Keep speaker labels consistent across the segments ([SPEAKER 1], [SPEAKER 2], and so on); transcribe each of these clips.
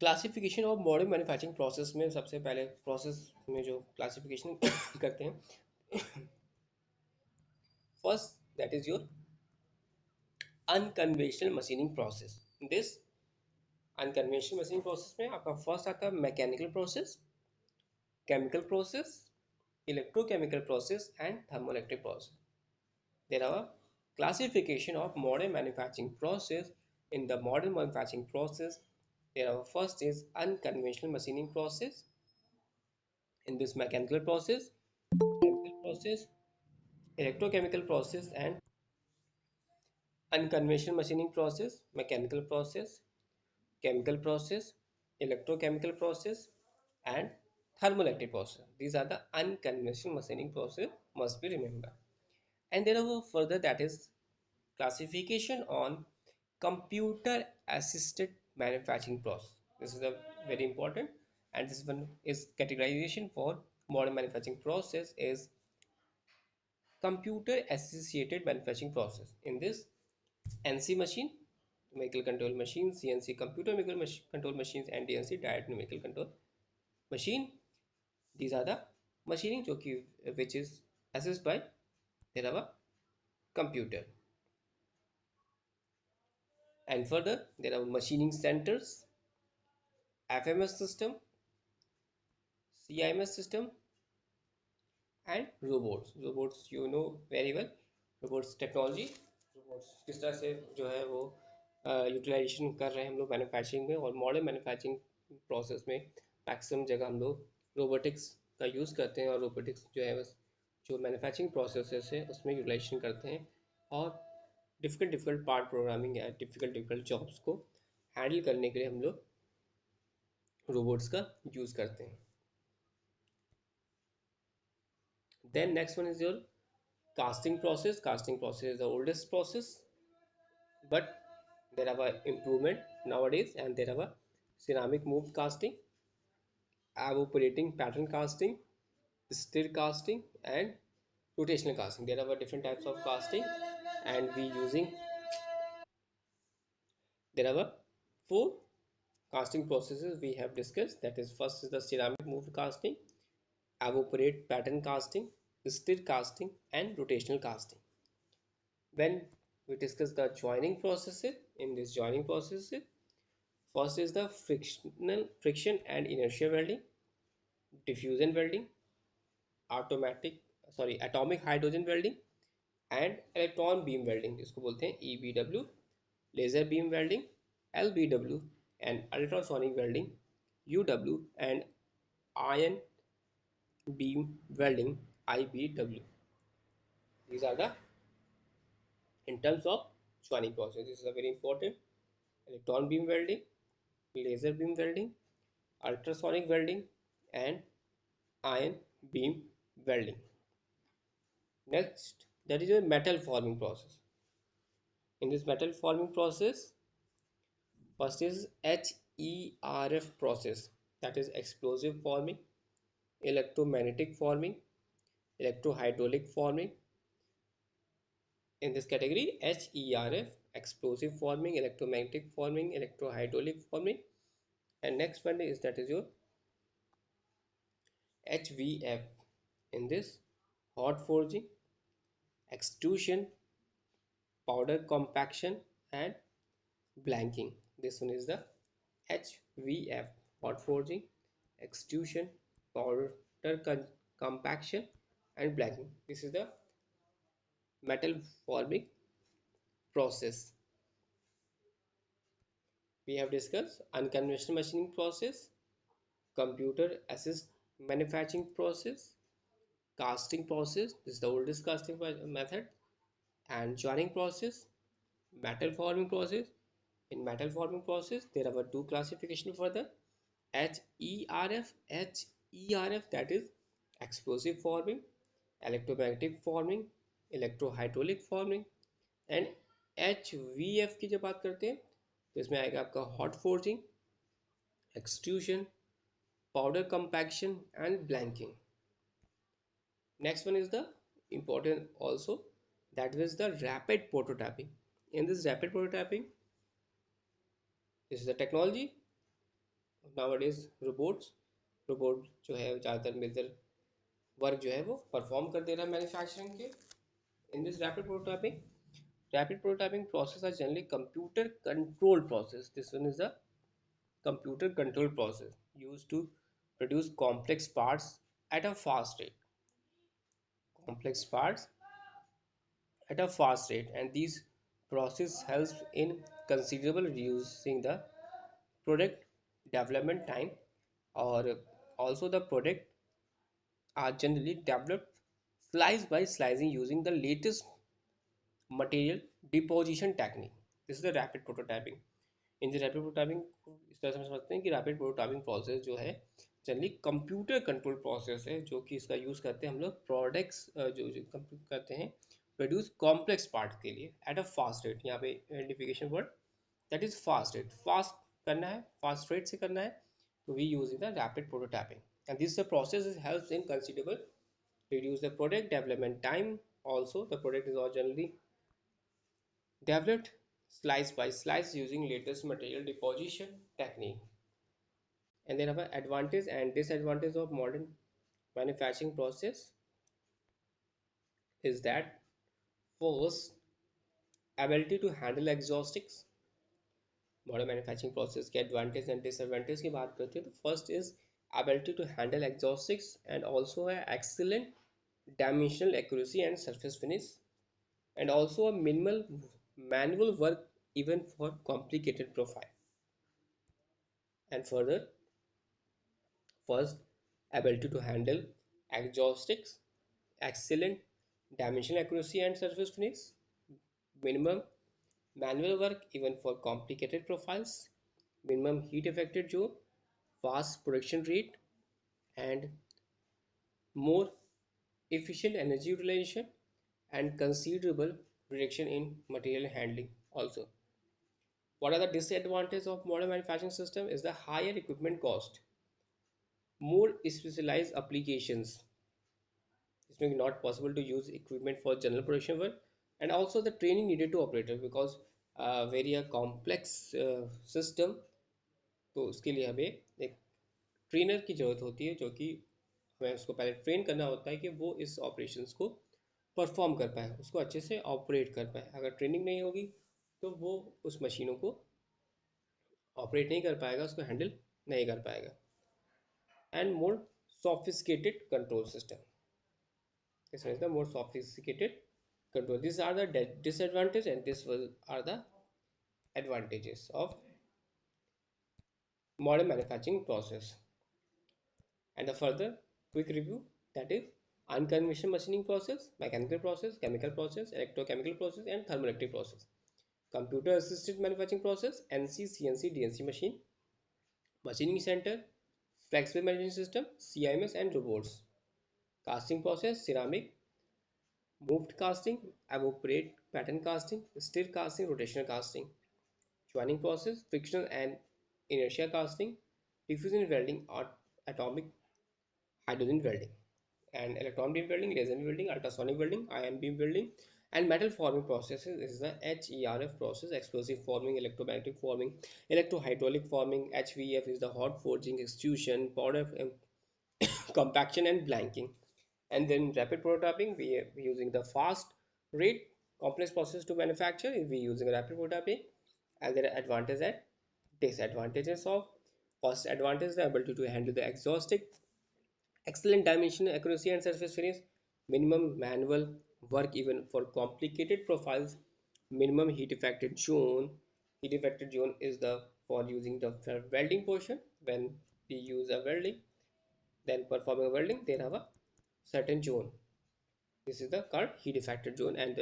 [SPEAKER 1] Classification of modern manufacturing process में सबसे पहले प्रोसेस में जो क्लासिफिकेशन करते हैं, first that is your unconventional machining process. This unconventional machining process में आपका फर्स्ट आता है mechanical process, chemical process, electrochemical process and thermoelectric process. There are classification of modern manufacturing process. In the modern manufacturing process, there are first is unconventional machining process. In this mechanical process, chemical process, electrochemical process and unconventional machining process, mechanical process, chemical process, electrochemical process and thermoelectric process. These are the unconventional machining process must be remembered. And there are further that is classification on computer assisted manufacturing process. This is a very important, and this one is categorization for modern manufacturing process is computer associated manufacturing process. In this, NC machine, numerical control machine, CNC computer numerical control machines and DNC direct numerical control machine. These are the machining which is assessed by there are computer. And further, there are machining centers, FMS system, CIMS system, and robots. Robots you know very well. Robots technology. Robots किस तरह से जो है वो utilisation कर रहे हैं हम लोग मैन्युफैक्चरिंग में, और मॉडर्न मैन्युफैक्चरिंग प्रोसेस में मैक्सिमम जगह हम लोग रोबोटिक्स का यूज़ करते हैं, और रोबोटिक्स जो है बस जो मैन्युफैक्चरिंग प्रोसेस है उसमें यूटिलाइजेशन करते हैं, और डिफिकल्ट डिफिकल्ट पार्ट प्रोग्रामिंग या डिफिकल्ट डिफिकल्ट जॉब्स को हैंडल करने के लिए हम लोग रोबोट्स का यूज़ करते हैं. Then next one is your casting process. Casting process is the oldest process, but there are a improvement nowadays, and there are a ceramic mold casting, evaporating pattern casting, stir casting, and rotational casting. There are different types of casting, and we using there are four casting processes we have discussed. That is, first is the ceramic mold casting, evaporate pattern casting, stir casting, and rotational casting. When we discuss the joining processes, in this joining processes, first is the friction and inertia welding, diffusion welding, atomic hydrogen welding, and electron beam welding, जिसको बोलते हैं EBW, laser beam welding, LBW, and ultrasonic welding, UW, and ion beam welding, IBW. These are the in terms of joining process. This is a very important: electron beam welding, laser beam welding, ultrasonic welding, and ion beam welding. Next, that is a metal forming process. In this metal forming process, first is HERF process, that is explosive forming, electromagnetic forming, electrohydraulic forming. In this category, HERF, explosive forming, electromagnetic forming, electrohydraulic forming. And next one is that is your HVF. In this, hot forging, extrusion, powder compaction, and blanking. This one is the HVF, hot forging, extrusion, powder compaction, and blanking. This is the metal forming process. We have discussed unconventional machining process, computer assist manufacturing process, casting process. This is the oldest casting method, and joining process, metal forming process. In metal forming process, there are two classification further: HERF, that is explosive forming, electromagnetic forming, electrohydraulic forming, and HVF की जब बात करते हैं तो इसमें आएगा आपका hot forging, extrusion, powder compaction, and blanking. Next one is the important also, that is the rapid prototyping. In this rapid prototyping, this is the technology nowadays robot जो है ज़्यादातर मेजर वर्क जो है वो परफॉर्म कर दे रहा है manufacturing के। In this rapid prototyping process are generally computer controlled process. This one is the computer control process used to produce complex parts at a fast rate, and these process helps in considerable reducing the product development time, or also the product are generally developed slice by slicing using the latest material deposition technique. This is the rapid prototyping. इन जो rapid prototyping इस तरह से हम समझते हैं कि rapid prototyping process जो है जनरली कंप्यूटर कंट्रोल प्रोसेस है, जो कि इसका यूज़ करते हैं हम लोग प्रोडक्ट्स जो करते हैं प्रोड्यूस कॉम्प्लेक्स पार्ट के लिए एट अ फास्ट रेट। यहाँ पे identification word that is fast rate, fast करना है, फास्ट रेट से करना है, तो we use in the rapid prototyping and this the process is helps in considerable reduce the product development time. Also the product is all generally developed slice by slice using latest material deposition technique. And then our advantage and disadvantage of modern manufacturing process is that first, ability to handle exhaustics. Modern manufacturing process के advantage and disadvantage की बात करते हैं तो first is ability to handle exhaustics and also a excellent dimensional accuracy and surface finish, and also a minimal manual work even for complicated profile. And further, first, ability to handle exhaustics, excellent dimensional accuracy and surface finish, minimum manual work even for complicated profiles, minimum heat affected zone, fast production rate, and more efficient energy utilization, and considerable reduction in material handling also. What are the disadvantages of modern manufacturing system is the higher equipment cost, more specialized applications. It's not possible to use equipment for general production work, and also the training needed to operator because very a complex system, तो उसके लिए हमें एक trainer की ज़रूरत होती है, जो कि हमें उसको पहले ट्रेन करना होता है कि वो इस ऑपरेशंस को परफॉर्म कर पाए, उसको अच्छे से ऑपरेट कर पाए। अगर ट्रेनिंग नहीं होगी तो वो उस मशीनों को ऑपरेट नहीं कर पाएगा, उसको हैंडल नहीं कर पाएगा। And more sophisticated control system. This is the more sophisticated control. These are the disadvantages and are the advantages of modern manufacturing process. And the further quick review, that is unconventional machining process, mechanical process, chemical process, electrochemical process, and thermoelectric process. Computer assisted manufacturing process, NC, CNC, DNC machine, machining center, flexible management system, CIMS, and robots. Casting process, ceramic, moved casting, evaporate pattern casting, stir casting, rotational casting. Joining process, frictional and inertia casting, diffusion welding, or atomic hydrogen welding, and electron beam welding, laser beam welding, ultrasonic welding, ion beam welding, and metal forming processes is the HERF process, explosive forming, electromagnetic forming, electrohydraulic forming. HVF is the hot forging, extrusion, powder compaction, and blanking. And then rapid prototyping, we are using the fast rate complex process to manufacture, we using rapid prototyping. And there are advantages and disadvantages of first advantage, the ability to handle the exhaustic, excellent dimension accuracy and surface finish, minimum manual work even for complicated profiles, minimum heat affected zone. Heat affected zone is the for using the welding portion. When we use a welding, then performing a welding, there have a certain zone. This is the called heat affected zone. And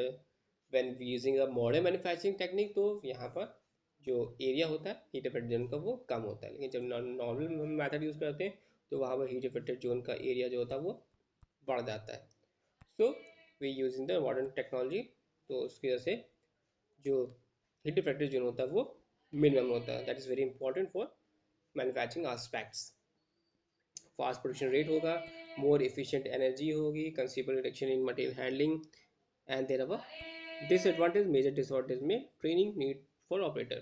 [SPEAKER 1] when we using a modern manufacturing technique, तो यहाँ पर जो area होता है heat affected zone का वो कम होता है, लेकिन जब नॉर्मल मेथड यूज़ करते हैं तो वहाँ पर हीट affected जोन का एरिया जो होता है वो बढ़ जाता है। So we using the modern technology, तो उसकी वजह से जो हीट affected जोन होता है वो मिनिमम होता है। That is very important for manufacturing aspects. Fast production rate होगा, मोर एफिशिएंट एनर्जी होगी, considerable reduction in material handling, and there are disadvantage, major disadvantage में ट्रेनिंग नीड फॉर ऑपरेटर।